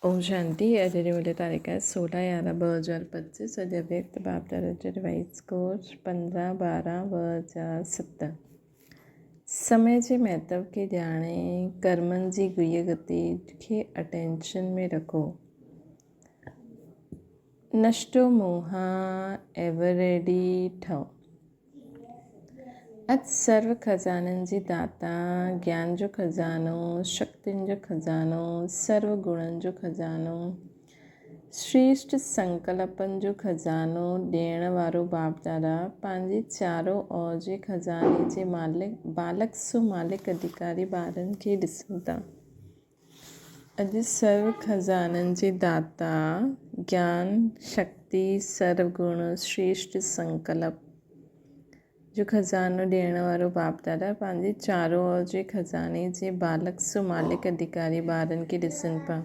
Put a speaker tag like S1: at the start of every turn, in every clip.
S1: ओम शांति। अॼु जी मुंहिंजी तारीख़ आहे 16/11/2025। अॼु व्यक्त बाबदार जो रिवाइज़ कोर्स 15/12/2007। समय जे महत्व खे ॼाणे कर्मनि जी गुय गति खे अटेंशन में रखो। नष्टो मोहा एवर रेडी ठहो। अॼु सर्व खज़ाननि जी दाता, ज्ञान जो खज़ानो, शक्तियुनि जो खज़ानो, सर्व गुणनि जो खज़ानो, श्रेष्ठ संकल्पनि जो खज़ानो ॾियण वारो बाप दादा पंहिंजे चारों ओर जे खज़ाने जे बालक सो मालिक अधिकारी ॿारनि खे ॾिसूं था। अॼु सर्व खज़ाननि जे दाता, ज्ञान, शक्ति, सर्व गुण, श्रेष्ठ संकल्प जो खज़ानो ॾियण वारो बाप दादा पंहिंजे चारों ओर जे खज़ाने जे बालक सो मालिक अधिकारी ॿारनि खे ॾिसनि पिया।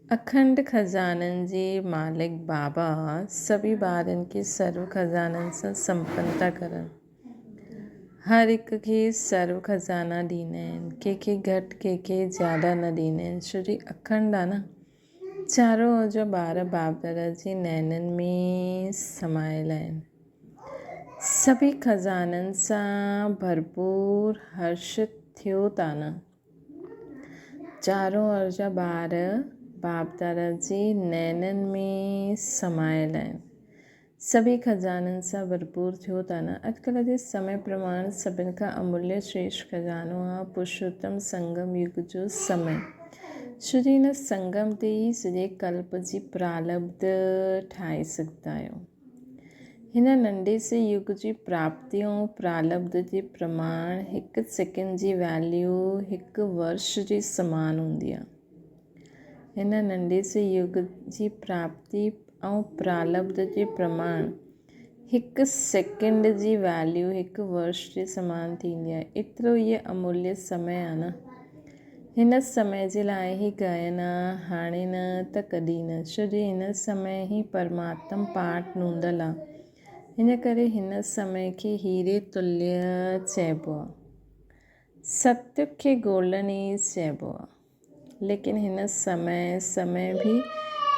S1: अखंड खज़ाननि जे मालिक बाबा सभी ॿारनि खे सर्व खज़ाननि सां संपन्न था करनि। हर हिक खे सर्व खज़ाना ॾींदा आहिनि, कंहिंखे घटि कंहिंखे ज़्यादा न ॾींदा आहिनि। छोजी अखंड आहे न। चारों ओर जा ॿार बाप दादा जे नैननि में समायल आहिनि। सभी खज़ाननि सां भरपूर हर्षित थियो था न। चारों ओर जा ॿार बाप दादा जे नैननि में समायल आहिनि। सभी खज़ाननि सां भरपूर थियो था न। अॼुकल्ह जे समय प्रमाण सभिनि खां अमूल्य श्रेष्ठ खज़ानो आहे पुरुषोत्तम संगम युग जो समय। छोजी हिन संगम ते ई सॼे कल्प जी प्रालब्ध ठाहे सघंदा आहियो। हिन नंढे से युग जी प्राप्तियों प्रालब्ध जे प्रमाण हिकु सेकेंड जी वैल्यू हिकु वर्ष जे समान हूंदी आहे। हिन नंढे से युग जी प्राप्ति ऐं प्रालब्ध जे प्रमाण हिकु सेकेंड जी वैल्यू हिकु वर्ष जे समान थींदी आहे। एतिरो इहे अमूल्य समय आहे न। हिन समय जे लाइ ई गायन आहे, हाणे न त कॾहिं न। छोजी हिन समय ई परमात्मा पाठ नूंदल आहे। हिन करे हिन समय खे हीरे तुल्य चइबो आहे। सत्य खे गोल्डन एज चइबो आहे। लेकिन हिन समय भी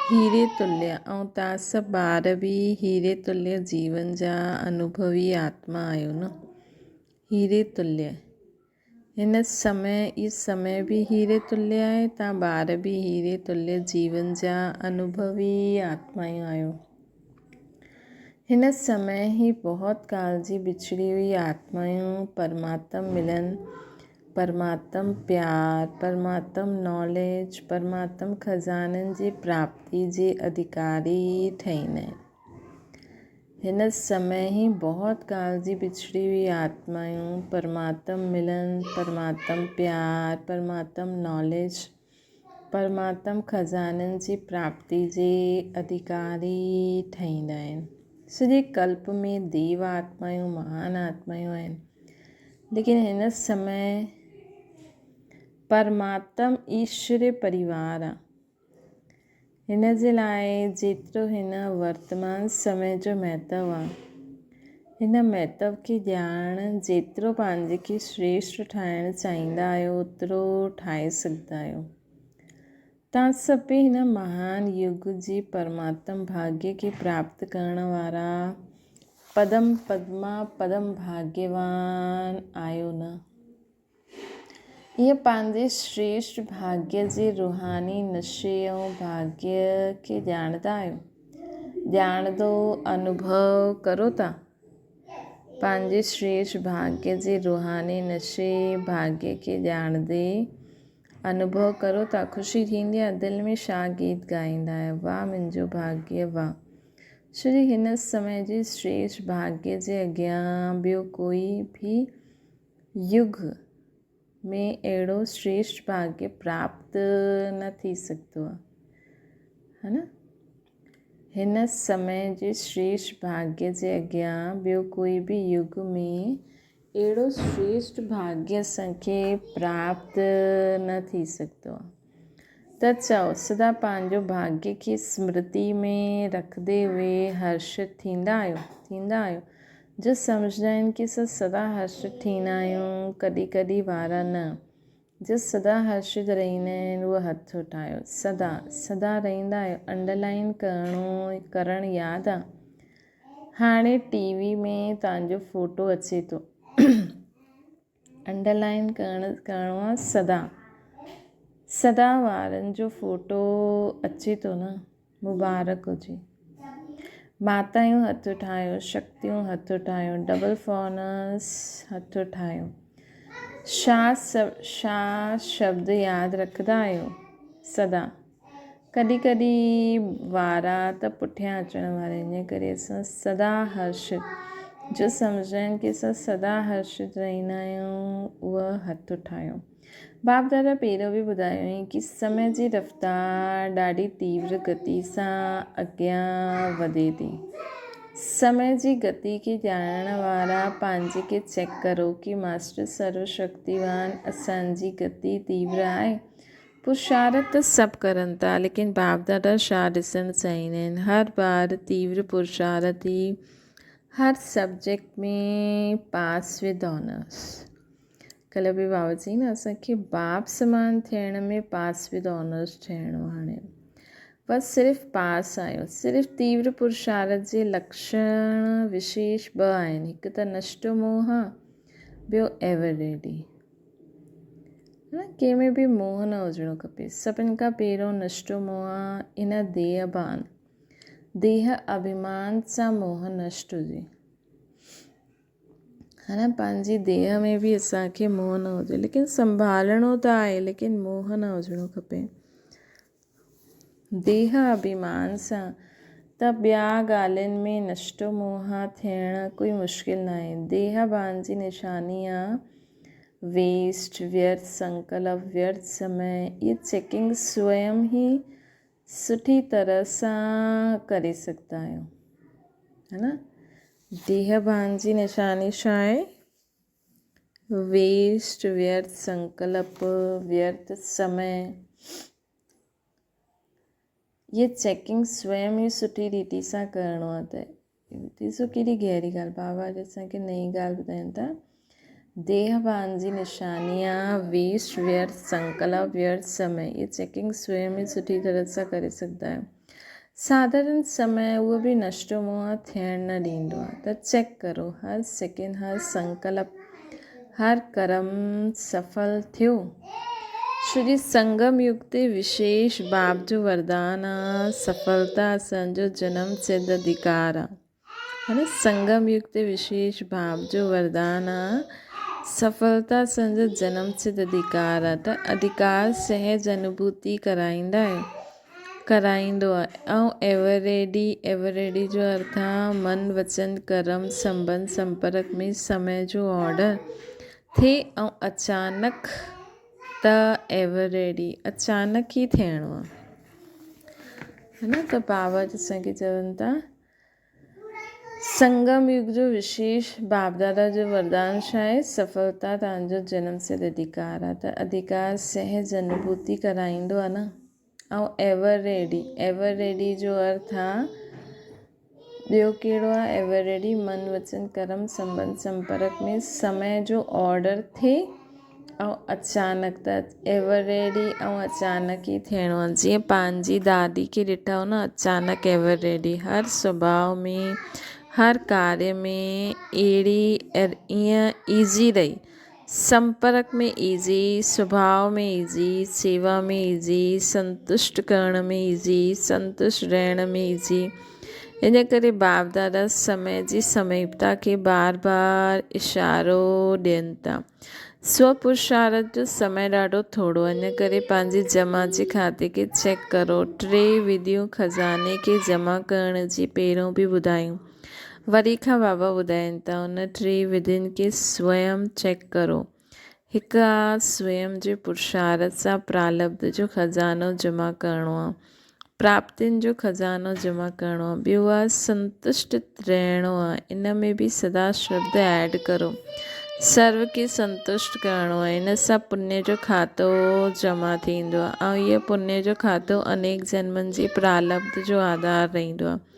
S1: हीरे तुल्य ऐं तव्हां सभु ॿार बि हीरे तुल्य जीवन जा अनुभवी आत्मा आहियो न। हीरे तुल्य हिन समय भी हीरे तुल्य आहे। तव्हां ॿार बि हीरे तुल्य जीवन जा अनुभवी आत्मायूं आहियो। हिन समय ही बहुत काल जी बिछड़ी हुई आत्मायूं परमात्मा मिलन, परमात्मा प्यार, परमात्मा नॉलेज, परमात्मा खज़ाननि जी प्राप्ति जे अधिकारी ठहींदा आहिनि। हिन समय ही बहुत काल जी बिछड़ी हुई आत्मायूं परमात्मा मिलन, परमात्मा प्यार, परमात्मा नॉलेज, परमात्मा खज़ाननि जी प्राप्ति जे अधिकारी ठहींदा आहिनि। सॼे कल्प में देव आत्मायूं महान आत्मायूं आहिनि। लेकिन हिन समय परमात्मा ईश्वरीय परिवार आहे। हिन जे लाइ जेतिरो हिन वर्तमान समय जो महत्व आहे, हिन महत्व खे ॼाण जेतिरो पंहिंजे खे श्रेष्ठ ठाहिणु चाहींदा आहियो ओतिरो ठाहे सघंदा आहियो। तव्हां सभु हिन महान युग जी परमात्मा भाग्य खे प्राप्त करण वारा पदम भाग्यवान आहियो न। इहे पंहिंजे श्रेष्ठ भाग्य जे रूहानी नशे ऐं भाग्य खे ॼाणंदा आहियो। ॼाणंदो अनुभव करो था। पंहिंजे श्रेष्ठ भाग्य जे रूहानी नशे भाग्य खे ॼाणंदे अनुभव करो था। ख़ुशी थींदी आहे। दिलि में छा गीत ॻाईंदा आहियो, वाह मुंहिंजो भाग्य वाह। छोजी हिन समय जे श्रेष्ठ भाग्य जे अॻियां ॿियो कोई भी युग में अहिड़ो श्रेष्ठ भाग्य प्राप्त न थी सघंदो आहे, है न। हिन समय जे श्रेष्ठ भाग्य जे अॻियां ॿियो कोई भी युग में अहिड़ो श्रेष्ठ भाग्य असांखे प्राप्त न थी सघंदो आहे। त चओ सदा पंहिंजो भाग्य खे स्मृति में रखंदे हुए हर्षित थींदा आहियो। जो सम्झंदा आहिनि कि असां सदा हर्षित थींदा आहियूं, कॾहिं कॾहिं वारा न। जो सदा हर्षित रहंदा आहिनि उहे हथ उठायो। सदा सदा रहंदा आहियो, अंडरलाइन करणु यादि आहे। हाणे टीवी में तव्हांजो फ़ोटो अचे थो, अंडरलाइन करिणो आहे सदा। सदा वारनि जो फ़ोटो अचे थो न, मुबारक हुजे। मातायूं हथ उठायो, शक्तियूं हथ उठायो, डबल फोनर्स हथ उठायो। छा शब्द यादि रखंदा आहियो? सदा। कॾहिं कॾहिं वारा त पुठियां अचण वारा, इन करे असां सदा हर्षित जो सम्झंदा आहिनि की असां सदा हर्षित रहंदा आहियूं, उहा हथ उठायो। बाप दादा पहिरियों बि ॿुधायो हुई की समय जी रफ़्तार ॾाढी तीव्र गति सां अॻियां वधे थी। समय जी गति खे ॼाणण वारा पंहिंजे खे चेक करो कि मास्टर सर्वशक्तिवान असांजी गति तीव्र आहे। पुरुषार्थ त सभु करनि था, लेकिन बाप दादा छा ॾिसणु चाहींदा आहिनि? हर बार तीव्र पुरुषार्थ ई हर सब्जेक्ट में पास विद ऑनर्स। कल्ह बि बाबा चई न, असांखे बाप समान थियण में पास विद ऑनर्स थियणो। हाणे बस सिर्फ़ु पास आहियो। सिर्फ़ु तीव्र पुरुषार्थ जे लक्षण विशेष 2 आहिनि। हिकु त नष्ट मोह, ॿियो एवर रेडी। कंहिंमें बि मोह न हुजणो खपे। सभिनि खां पहिरियों नष्ट मोह इन देह अभिमान सां मोह नष्ट हुजे। है न, पंहिंजी देह में बि असांखे मोह न हुजे, लेकिन संभालणो त आहे, लेकिन मोह न हुजणो खपे। देह अभिमान सां त ॿिया ॻाल्हियुनि में नष्ट मोह थियणु कोई मुश्किल न आहे। देह भान जी निशानी आहे वेस्ट, व्यर्थ संकल्प, व्यर्थ समय। ये चेकिंग स्वयं ही सुठी तरह सां करे सघंदा आहियो, है न। देह भान जी निशानी छा आहे? वेस्ट, व्यर्थ संकल्प, व्यर्थ समय। ये चेकिंग स्वयं ही सुठी रीति सां करिणो आहे। त ॾिसो केॾी गहरी ॻाल्हि बाबा असांखे नई ॻाल्हि ॿुधाइनि था। देह भान जी निशानी आहे वेस्ट, व्यर्थ संकल्प, व्यर्थ समय। ये चेकिंग स्वयं ही सुठी तरह सां करे सघंदा आहियो। साधारण समय उहो बि नष्ट मोह थियणु न ॾींदो आहे। त चेक करो हर सेकेंड, हर संकल्प, हर कर्म सफल थियो। श्री संगम युग ते विशेष बाप जो वरदान आहे, सफलता असांजो जन्म सिद्ध अधिकार आहे। है न, संगम युग ते विशेष बाप जो वरदान आहे, सफलता असांजो जन्म सिद्ध अधिकार आहे। त अधिकार सहज अनुभूति कराईंदो आहे। ऐं एवर रेडी जो अर्थ आहे मन, वचन, कर्म, संबंध, संपर्क में समय जो ऑर्डर थिए। ऐं अचानक त एवर रेडी अचानक ई थियणो आहे, है न। त बाबा असांखे चवनि था संगम युग जो विशेष बाप दादा जो वरदान छा आहे? सफलता तव्हांजो जन्म सिद्ध अधिकार आहे। त अधिकार सहज अनुभूति कराईंदो आहे न। ऐं एवर रेडी जो अर्थ आहे ॿियो कहिड़ो आहे? एवर रेडी मन, वचन, कर्म, संबंध, संपर्क में समय जो ऑर्डर थिए। ऐं अचानक त एवर रेडी ऐं अचानक ई थियणो आहे। जीअं पंहिंजी दादी खे ॾिठो न, अचानक एवर रेडी। हर स्वभाव में, हर कार्य में ईअं ईज़ी रही। संपर्क में ईज़ी, स्वभाव में ईज़ी, सेवा में ईज़ी, संतुष्ट करण में ईज़ी, संतुष्ट रहण में ईज़ी। इन करे बाप दादा समय जी समीपता खे बार बार इशारो ॾियनि था। स्वपुरुषार्थ जो समय ॾाढो थोरो आहे, इन करे पंहिंजी जमा जे खाते खे चेक करो। 3 विधियूं खज़ाने खे जमा करण जी पहिरियों बि ॿुधायूं, वरी खां बाबा ॿुधाइनि था। उन 3 विधियुनि खे स्वयं चेक करो। हिकु आहे स्वयं जे पुरुषार्थ सां प्रारब्ध जो खज़ानो जमा करिणो आहे, प्राप्तियुनि जो खज़ानो जमा करिणो आहे। ॿियो आहे संतुष्ट रहणो आहे, इन में बि सदा शब्द ऐड करो। सर्व खे संतुष्ट करिणो आहे, इन सां पुण्य जो खातो जमा थींदो आहे। ऐं इहो पुण्य जो खातो अनेक जन्मनि जी प्रारब्ध जो आधार रहंदो आहे।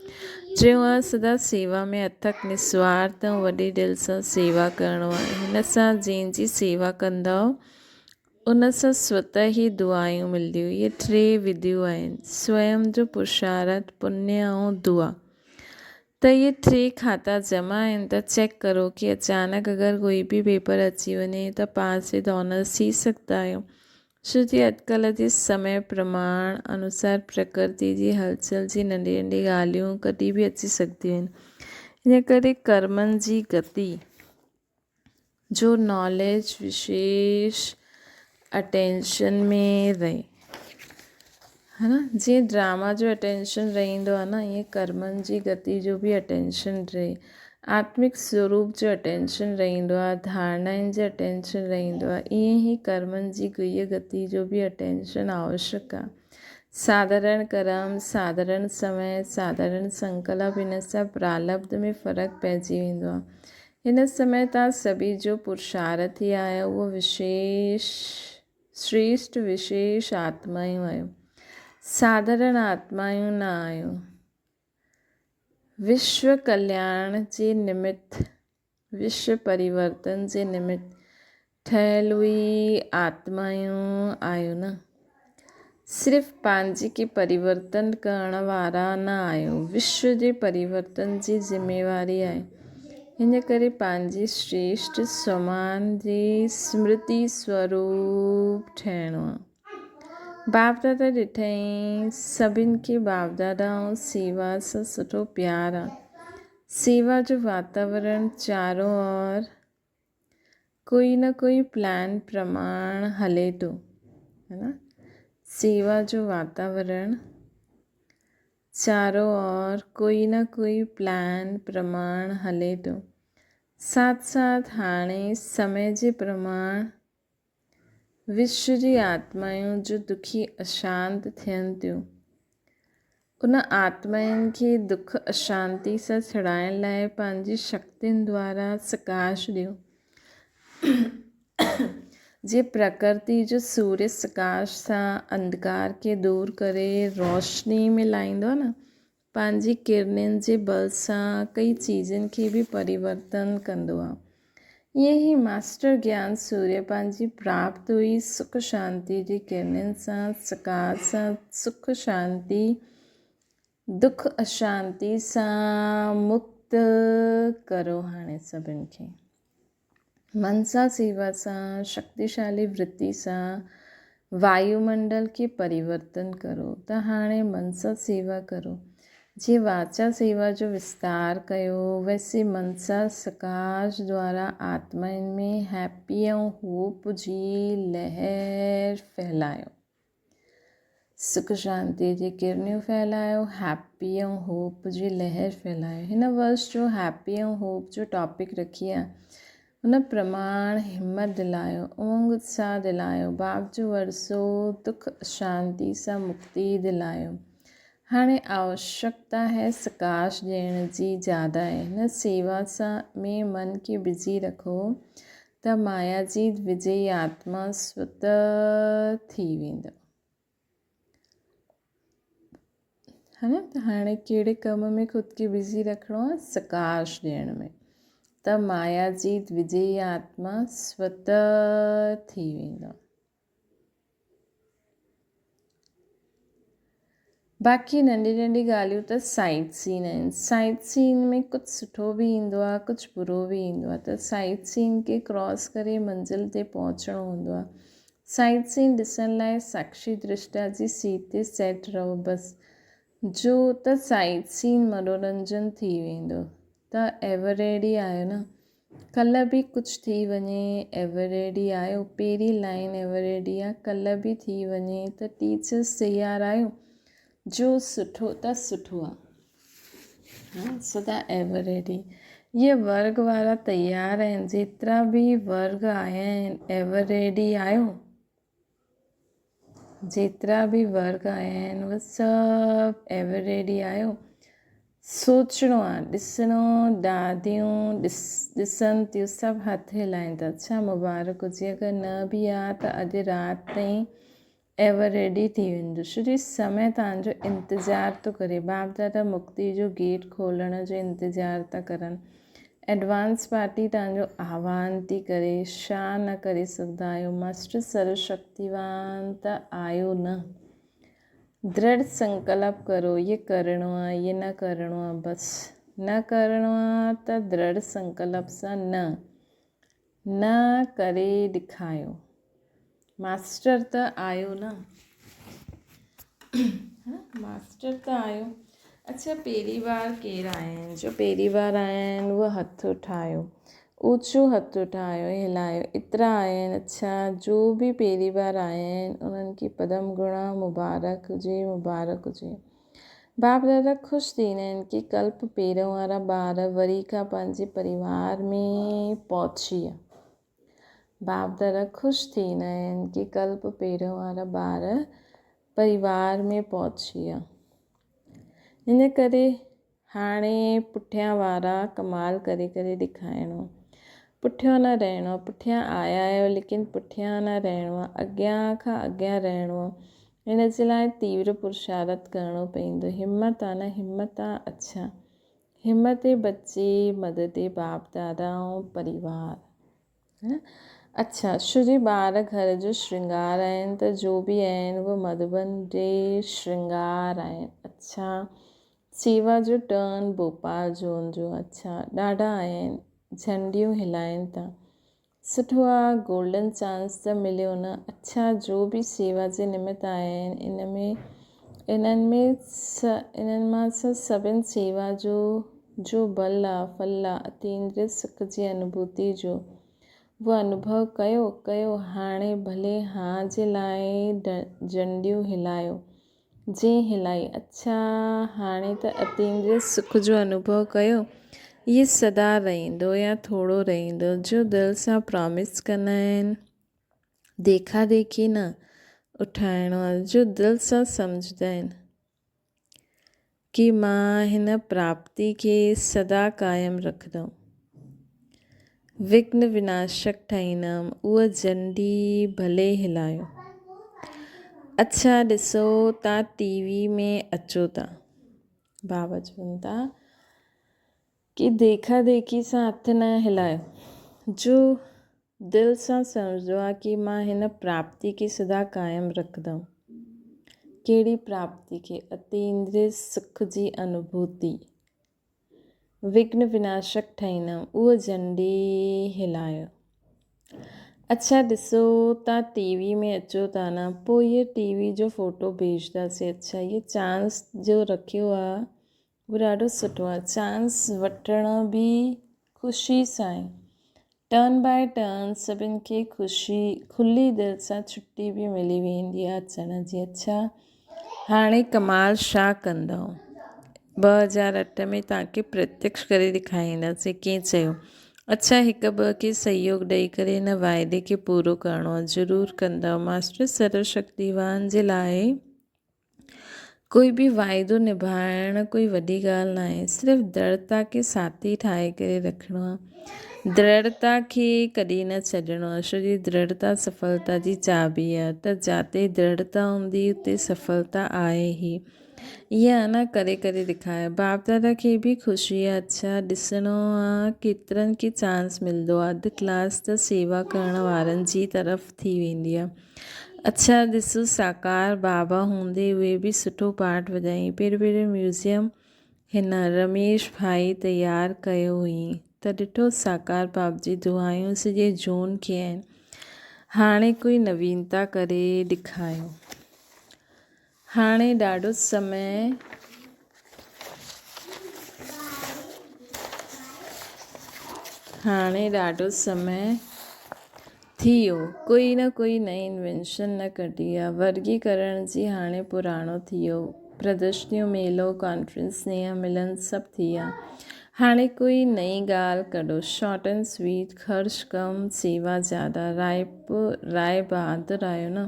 S1: टियों आहे सदा सेवा में अथक निस्वार्थ ऐं वॾे दिलि सां सेवा करिणो आहे। हिन सां जंहिंजी सेवा कंदव उन सां स्वतः ई दुआयूं मिलंदियूं। इहे 3 विधियूं आहिनि, स्वयं जो पुरुषार्थ, पुण्य ऐं दुआ। त इहे 3 खाता जमा आहिनि त चेक करो कि अचानक अगरि कोई बि पेपर अची वञे त पास विद ऑनर्स थी सघंदा आहियो। छो जी अॼुकल्ह जे समय प्रमाण अनुसार प्रकृति जी हलचल जी नंढी नंढी ॻाल्हियूं कॾहिं बि अची सघंदियूं आहिनि। इन करे कर्मनि जी गति जो नॉलेज विशेष अटेंशन में रहे, है न। जीअं ड्रामा जो अटेंशन रहंदो आहे न, ईअं कर्मनि जी गति जो बि अटेंशन रहे। आत्मिक स्वरूप जो अटेंशन रहंदो आहे, धारणाउनि जो अटेंशन रहंदो आहे, ईअं ई कर्मनि जी गुह्य गति जो बि अटेंशन आवश्यक आहे। साधारण कर्म, साधारण समय, साधारण संकल्प, हिन सां प्रारब्ध में फ़र्क़ु पइजी वेंदो आहे। हिन समय तव्हां सभी जो पुरुषार्थी आहियो, उहो विशेष श्रेष्ठ विशेष आत्मायूं आहियो, साधारण आत्मायूं न आहियो। विश्व कल्याण जे निमित्त, विश्व परिवर्तन जे निमित्त ठहियल हुई आत्मायूं आहियो न। सिर्फ़ पंहिंजे खे परिवर्तन करण वारा न आहियो, विश्व जे परिवर्तन जी ज़िम्मेवारी आहे। हिन करे पंहिंजे श्रेष्ठ समान जी स्मृति स्वरूप ठहिणो आहे। बाप दादा ॾिठई, सभिनि खे बाप दादा ऐं सेवा सां सुठो प्यारु आहे। सेवा जो वातावरण चारों ओर कोई न कोई प्लान प्रमाण हले थो, है न। सेवा जो वातावरण चारों ओर कोई न कोई प्लान प्रमाण हले थो। साथ साथ हाणे समय जे प्रमाण विश्व जी आत्मायूं जो दुखी अशांत थियनि थियूं, उन आत्माउनि खे दुख अशांति सां छुड़ाइण लाइ पंहिंजी शक्तियुनि द्वारा सकाश ॾियो। जे प्रकृति जो सूर्य सकाश सां अंधकार खे दूर करे रोशनी में लाहींदो आहे न, पंहिंजी किरणनि जे बल सां कई चीज़नि खे बि परिवर्तन कंदो आहे। ईअं ई मास्टर ज्ञान सूर्य पंहिंजी प्राप्त हुई सुख शांति जी किरणनि सां सकाश सां सुख शांति दुख अशांति सां मुक्त करो। हाणे सभिनि खे मन सां सेवा सां शक्तिशाली वृत्ति सां वायुमंडल खे परिवर्तन करो। त हाणे मन सां सेवा करो। जे वाचा सेवा जो विस्तार कयो, वैसे मन सां सकाश द्वारा आत्माउनि में हैप्पी ऐं होप जी लहर फैलायो, सुख शांति जी किरणियूं फैलायो, हैप्पी ऐं होप जी लहर फैलायो। हिन वर्ष जो हैप्पी ऐं होप जो टॉपिक रखी आहे, हुन प्रमाण हिम्मत दिलायो, उमंग उत्साह दिलायो। बाप जो वरसो दुख शांति सां मुक्ति दिलायो। हाणे आवश्यकता है सकाश ॾियण जी ज़्यादा आहे। हिन सेवा सां में मन खे बिज़ी रखो त माया जी विजयी आत्मा स्वतः थी वेंदो, है न। त हाणे कहिड़े कम में ख़ुदि खे बिज़ी रखिणो आहे? सकाश ॾियण में। त माया जी विजयी आत्मा स्वतः थी वेंदो। बाक़ी नंढी नंढी ॻाल्हियूं त साइड सीन आहिनि। साइड सीन में कुझु सुठो बि ईंदो आहे, कुझु बुरो बि ईंदो आहे। त साइड सीन खे क्रॉस करे मंज़िल ते पहुचणो हूंदो आहे। साइड सीन ॾिसण लाइ साक्षी दृष्टा जी सीट ते सेट रहो बसि, जो त साइड सीन मनोरंजन थी वेंदो। त एवर रेडी आहियो न? कल्ह बि कुझु थी वञे, एवर रेडी आहियो? पहिरीं लाइन एवर रेडी आहे, कल्ह बि थी वञे त टीचर्स तयारु आहियो? जो सुठो त सुठो आहे, सदा एवर रेडी। इहे वर्ग वारा तयारु आहिनि, जेतिरा बि वर्ग आया आहिनि एवर रेडी आहियो? जेतिरा बि वर्ग आया आहिनि उहे सभु एवर रेडी आहियो? सोचणो आहे, ॾिसणो, दादियूं ॾिसनि थियूं, सभु हथ हिलाइनि था। अच्छा मुबारक हुजे। अगरि न बि आहे त अॼु राति ताईं एवर रेडी थी वेंदो, छो जो समय तव्हांजो इंतज़ारु थो करे। बाप दादा मुक्ति जो गेट खोलण जो इंतज़ारु था करनि। एडवांस पार्टी तव्हांजो आह्वान थी करे, छा न करे सघंदा आहियो। मास्टर सर्वशक्तिवान त आहियो न। दृढ़ संकल्प करो, ये करिणो आहे, ये न करिणो आहे, बसि न करिणो आहे त दृढ़ संकल्प सां न करे ॾेखारियो। मास्टर त आहियो न। मास्टर त आहियो। अच्छा, पहिरीं बार केरु आया आहिनि? जो पहिरीं बार आया आहिनि उहो हथु उठायो, ऊचो हथु उठायो, हिलायो। एतिरा आया आहिनि। अच्छा, जो बि पहिरीं बार आया आहिनि उन्हनि खे पदम गुणा मुबारक हुजे, मुबारक हुजे। बाप दादा ख़ुशि थींदा आहिनि कि कल्प पहिरियों वारा ॿार वरी खां पंहिंजे परिवार में पहुची विया। बाप दादा ख़ुशि थींदा आहिनि कि कल्प पहिरियों वारा ॿार परिवार में पहुची विया। हिन करे हाणे पुठियां वारा कमाल करे करे ॾेखारिणो। पुठियां न रहणो आहे। पुठियां आया आहियो लेकिन पुठियां न रहणो आहे, अॻियां खां अॻियां रहणो आहे। हिन जे लाइ तीव्र पुरुषार्थ करिणो पवंदो। हिमत आहे न, हिमत आहे। अच्छा, हिमत बच्चे, मदद बाप दादा ऐं परिवार। अच्छा, छोजी ॿार घर जो श्रृंगार आहिनि त जो बि आहिनि उहे मधुबन जे श्रृंगार आहिनि। अच्छा, सेवा जो टर्न भोपाल जोन जो। अच्छा, ॾाढा आहिनि, झंडियूं हिलाइनि था। सुठो आहे, गोल्डन चांस त मिलियो न। अच्छा, जो बि सेवा जे निमित्त आया आहिनि इन्हनि मां सभिनि सेवा जो बल आहे, फल आहे, अतीन्द्रिय सुख जी अनुभूति जो उहो अनुभव कयो। हाणे भले हाँ जे लाइ झंडियूं हिलायो। जंहिं हिलाई। अच्छा, हाणे त अतीन्द्रिय सुख जो अनुभव कयो। इहे सदा रहंदो या थोरो रहंदो। जो दिलि सां प्रॉमिस कंदा आहिनि, देखा देखी न उठाइणो आहे। जो दिलि सां सम्झंदा आहिनि कि मां हिन प्राप्ति खे सदा क़ाइमु रखंदमि, विघ्न विनाशक ठाहींदमि, उहा झंडी भले हिलायो। अच्छा, ॾिसो तव्हां टीवी में अचो था, बाबा चवनि था कि देखा देखी सां हथ न हिलायो। जो दिलि सां सम्झो आहे कि मां हिन प्राप्ति खे सदा क़ाइमु रखंदमि। कहिड़ी प्राप्ति खे? अतीन्द्रिय सुख जी अनुभूति। विघ्न विनाशक ठाहींदमि, उहा झंडी हिलायो। अच्छा, ॾिसो तव्हां टीवी में अचो था न, पोइ इहे टीवी जो फ़ोटो भेजदासीं। अच्छा, इहे चांस जो रखियो आहे उहो ॾाढो सुठो आहे। चांस वठण बि ख़ुशी सां आहे। टर्न बाय टर्न सभिनि खे खुली दिलि सां छुटी बि मिली वेंदी आहे अचण जी। अच्छा, हाणे कमाल छा कंदव? 2008 में तव्हांखे प्रत्यक्ष करे ॾेखारींदासीं। कंहिं चयो? अच्छा, हिकु ॿ खे सहयोग ॾेई करे हिन वाइदे खे पूरो करिणो आहे। ज़रूरु कंदव। मास्टर सर्वशक्तिवान जे लाइ कोई बि वाइदो निभाइण कोई वॾी ॻाल्हि न आहे। सिर्फ़ु दृढ़ता खे साथी ठाहे करे रखिणो आहे। दृढ़ता खे कॾहिं न छॾिणो आहे, छो जी दृढ़ता सफलता जी चाबी आहे। त जिते दृढ़ता हूंदी उते सफलता आहे ई। ईअं न करे करे ॾेखारे। बाप दादा खे बि ख़ुशी आहे। अच्छा, ॾिसणो आहे केतिरनि खे चांस मिलंदो आहे। अधु क्लास त सेवा करण वारनि जी तरफ़ थी वेंदी आहे। अच्छा, ॾिसो साकार बाबा हूंदे उहे बि सुठो पाठ वॼाई। पहिरियों म्यूज़ियम हिन रमेश भाई तयारु कयो हुई त ॾिठो साकार बाप जी दुआयूं सॼे जोन खे आहिनि। हाणे कोई नवीनता करे ॾेखारियो। हाणे ॾाढो समय थी वियो। कोई न कोई नई इन्वेंशन न कढी आहे। वर्गीकरण जी हाणे पुराणो थी वियो। प्रदर्शनियूं, मेलो, कॉन्फ्रेंस, स्नेह मिलन सभु थी विया। हाणे कोई नई ॻाल्हि कढो। शॉर्ट एंड स्वीट, ख़र्च कम, सेवा ज़्यादा। राय बहादुर आयो न,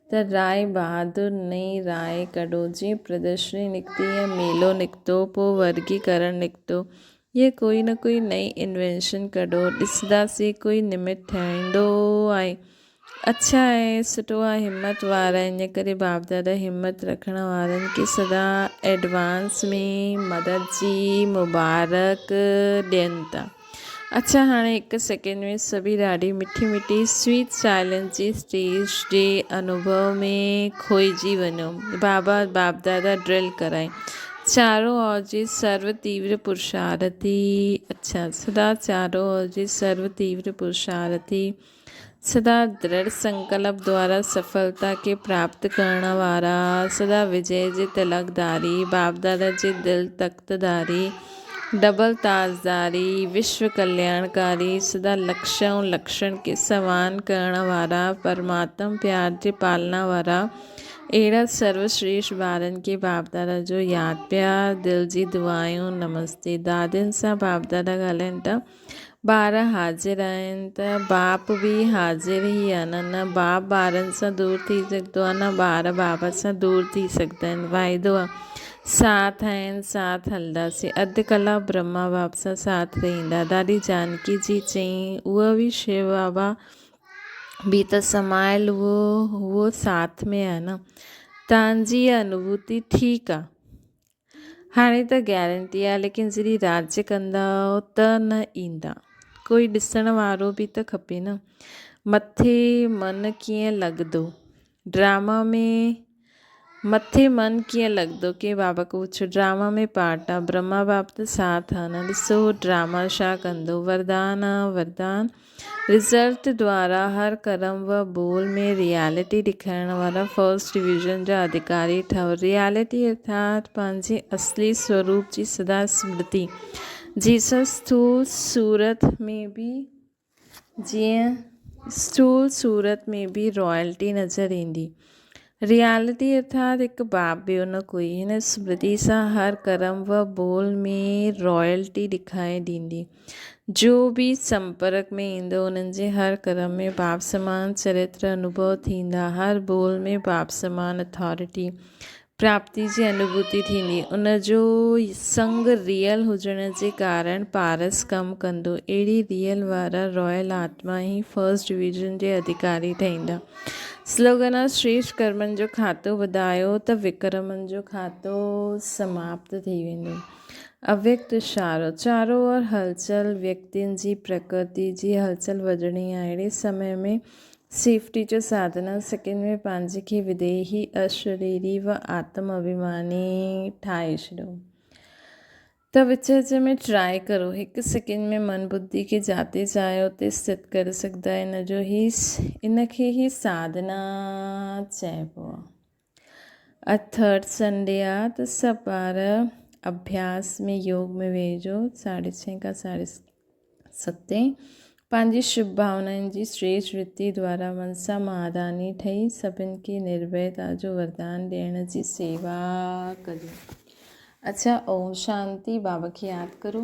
S1: त राय बहादुर नई राय कढो। जीअं प्रदर्शनी निकिती या मेलो निकितो, पोइ वर्गीकरण निकितो। ये कोई न कोई नई इन्वेंशन कढो। ॾिसंदासीं कोई निमित ठहींदो आहे। अच्छा आहे, सुठो आहे, हिमत वारा। इन करे बाप दादा हिमत रखण वारनि खे सदा एडवांस में मदद जी मुबारक ॾियनि था। अच्छा हाणे हिकु सेकेंड में सभी ॾाढी मिठी मिठी स्वीट साइलेंस जी स्टेज जे अनुभव में खोइजी वञो। बाबा बाप दादा ड्रिल कराए चारों ओर जी सर्व तीव्र पुरुषार्थी। अच्छा सदा चारों ओर जी सर्व तीव्र पुरुषार्थी सदा दृढ़ संकल्प द्वारा सफलता के प्राप्त करण वारा सदा विजय जे तिलकधारी बाप दादा जे दिल तख्तधारी डबल ताजदारी विश्व कल्याणकारी सदा लक्ष्य ऐं लक्षण के समान करण वारा परमात्मा प्यार जे पालना वारा अहिड़ा सर्वश्रेष्ठ ॿारनि खे बाप दादा जो यादि प्यार दिल जी दुआयूं नमस्ते। दादियुनि सां बाप दादा ॻाल्हाइनि था, ॿार हाज़िर आहिनि त बाप बि हाज़िर ई आहिनि। न बाप ॿारनि सां दूरि थी सघंदो आहे, न ॿार बाप सां दूरि थी सघंदा आहिनि। वाइदो आहे साथ आहिनि साथ हलंदासीं। अधु कलाक ब्रह्मा बाप सां साथ रहंदा। दादी जानकी जी चई उहा बि शिव बाबा बि त समायल उहो साथ में आहे न। तव्हांजी अनुभूति ठीकु आहे, हाणे त गैरेंटी आहे, लेकिन जॾहिं राज्य कंदा त न ईंदा। कोई ॾिसण वारो बि त खपे न। मथे मन कीअं लॻंदो ड्रामा में, मथे मन कीअं लॻंदो के बाबा को पुछो। ड्रामा में पार्ट आहे, ब्रह्मा बाप त साथ आहे न। ॾिसो ड्रामा छा कंदो। वरदान आहे वरदान रिज़ल्ट द्वारा हर कर्म व बोल में रियलिटी ॾेखारण वारा फर्स्ट डिवीज़न जा अधिकारी ठहो। रियलिटी अर्थात पंहिंजे असली स्वरूप जी सदा स्मृति। जीसस स्थूल सूरत में बि जीअं स्थूल सूरत में बि रॉयल्टी नज़र ईंदी। रियलिटी अर्थात हिकु बाप ॿियो न कोई। हिन स्मृति सां हर कर्म व बोल में रॉयल्टी ॾेखारे ॾींदी। जो बि संपर्क में ईंदो उन्हनि जे हर कर्म में बाप समान चरित्र अनुभव थींदा। हर बोल में बाप समान अथॉरिटी प्राप्ति जी अनुभूति थींदी। उनजो संग रियल हुजण जे कारण पारस कमु कंदो। अहिड़ी रियल वारा रॉयल आत्मा ई फर्स्ट डिवीज़न जे अधिकारी ठहींदा। स्लोगन आहे श्रेष्ठ कर्मनि जो खातो वधायो त विक्रमनि जो खातो समाप्त थी वेंदो। अव्यक्त इशारो चारों ओर हलचल व्यक्तियुनि जी प्रकृति जी हलचल वधणी आहे। अहिड़े समय में सेफ्टी जो साधना सेकेंड में पंहिंजे खे विदेही अशरीरी व आत्म अभिमानी ठाहे छॾियो। त विच विच में ट्राई करो। हिकु सेकेंड में मन बुद्धि खे जाते चाहियो उते स्थित करे सघंदा। इनखे ई साधना चइबो आहे। थर्ड संडे आहे त सभु ॿार अभ्यास में योग में वेहिजो 6:30 खां 7:30। पंहिंजी शुभ भावनाउनि जी श्रेष्ठ वृत्ति द्वारा मनसा महादानी ठही सभिनि खे निर्भयता जो वरदान ॾियण जी सेवा करियो। अच्छा ओम शांति। बाबा खे यादि करो।